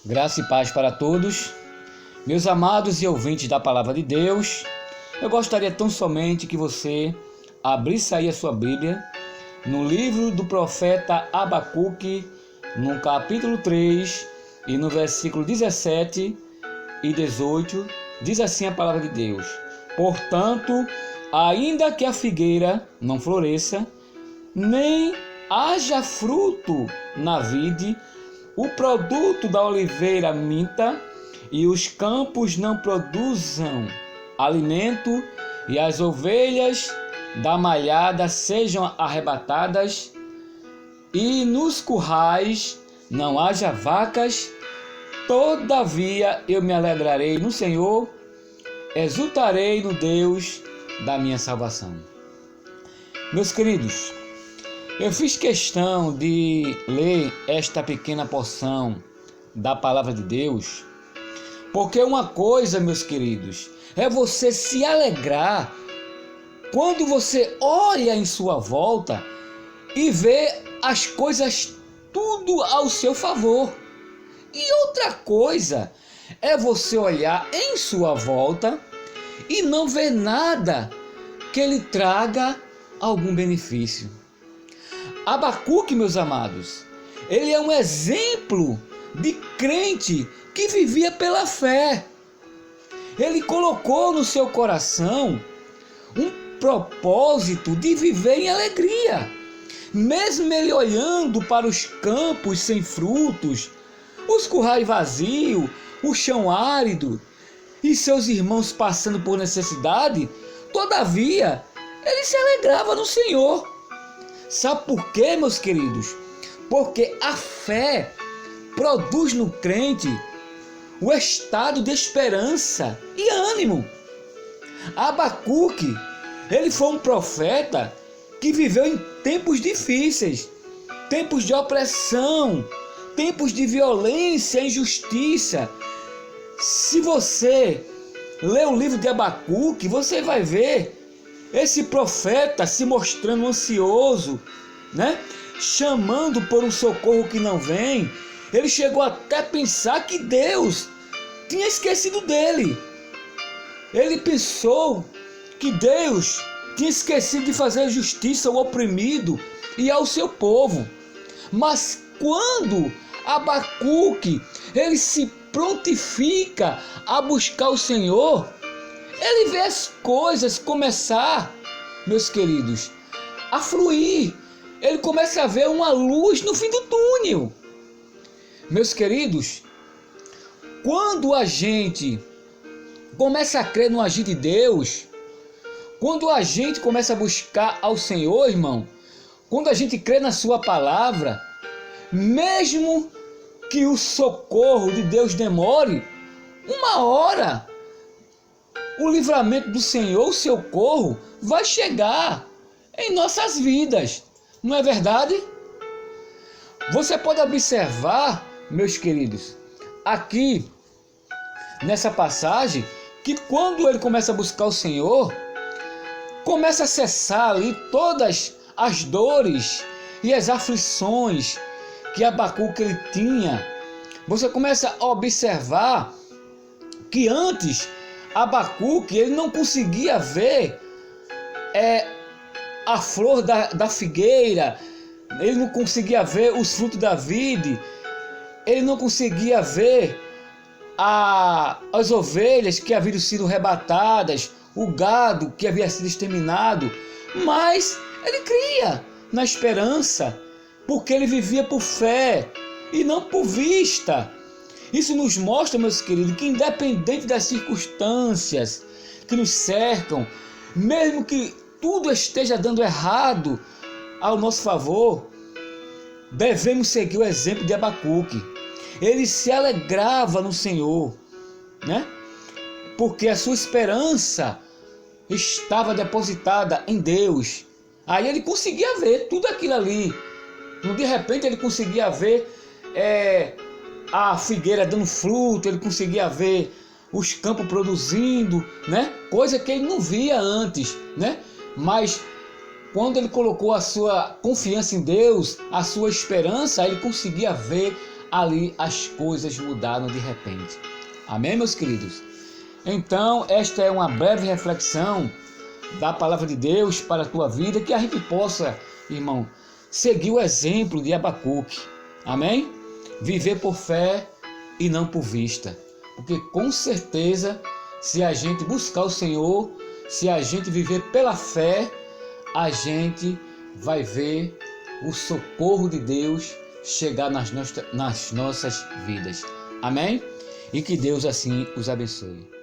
Graça e paz para todos, meus amados e ouvintes da Palavra de Deus. Eu gostaria tão somente que você abrisse aí a sua Bíblia no livro do profeta Abacuque, no capítulo 3 e no versículo 17 e 18, diz assim a Palavra de Deus: Portanto, ainda que a figueira não floresça, nem haja fruto na vide, o produto da oliveira minta, e os campos não produzam alimento, e as ovelhas da malhada sejam arrebatadas, e nos currais não haja vacas, todavia eu me alegrarei no Senhor, exultarei no Deus da minha salvação. Meus queridos, eu fiz questão de ler esta pequena porção da Palavra de Deus, porque uma coisa, meus queridos, é você se alegrar quando você olha em sua volta e vê as coisas tudo ao seu favor. E outra coisa é você olhar em sua volta e não ver nada que lhe traga algum benefício. Abacuque, meus amados, ele é um exemplo de crente que vivia pela fé. Ele colocou no seu coração um propósito de viver em alegria. Mesmo ele olhando para os campos sem frutos, os currais vazios, o chão árido e seus irmãos passando por necessidade, todavia, ele se alegrava no Senhor. Sabe por quê, meus queridos? Porque a fé produz no crente o estado de esperança e ânimo. Abacuque, ele foi um profeta que viveu em tempos difíceis, tempos de opressão, tempos de violência e injustiça. Se você ler o livro de Abacuque, você vai ver esse profeta se mostrando ansioso, chamando por um socorro que não vem. Ele chegou até a pensar que Deus tinha esquecido dele. Ele pensou que Deus tinha esquecido de fazer justiça ao oprimido e ao seu povo. Mas quando Abacuque ele se prontifica a buscar o Senhor, ele vê as coisas começar, meus queridos, a fluir. Ele começa a ver uma luz no fim do túnel. Meus queridos, quando a gente começa a crer no agir de Deus, quando a gente começa a buscar ao Senhor, irmão, quando a gente crê na sua palavra, mesmo que o socorro de Deus demore, uma hora o livramento do Senhor, o socorro, vai chegar em nossas vidas. Não é verdade? Você pode observar, meus queridos, aqui nessa passagem, que quando ele começa a buscar o Senhor, começa a cessar ali todas as dores e as aflições que Abacuque ele tinha. Você começa a observar que antes Abacuque ele não conseguia ver a flor da figueira, ele não conseguia ver os frutos da vide, ele não conseguia ver as ovelhas que haviam sido arrebatadas, o gado que havia sido exterminado, mas ele cria na esperança, porque ele vivia por fé e não por vista. Isso nos mostra, meus queridos, que independente das circunstâncias que nos cercam, mesmo que tudo esteja dando errado ao nosso favor, devemos seguir o exemplo de Abacuque. Ele se alegrava no Senhor, porque a sua esperança estava depositada em Deus. Aí ele conseguia ver tudo aquilo ali. De repente ele conseguia ver a figueira dando fruto, ele conseguia ver os campos produzindo, coisa que ele não via antes, Mas quando ele colocou a sua confiança em Deus, a sua esperança, ele conseguia ver ali as coisas mudaram de repente. Amém, meus queridos? Então, esta é uma breve reflexão da palavra de Deus para a tua vida, que a gente possa, irmão, seguir o exemplo de Abacuque. Amém? Viver por fé e não por vista. Porque com certeza, se a gente buscar o Senhor, se a gente viver pela fé, a gente vai ver o socorro de Deus chegar nas nossas vidas. Amém? E que Deus assim os abençoe.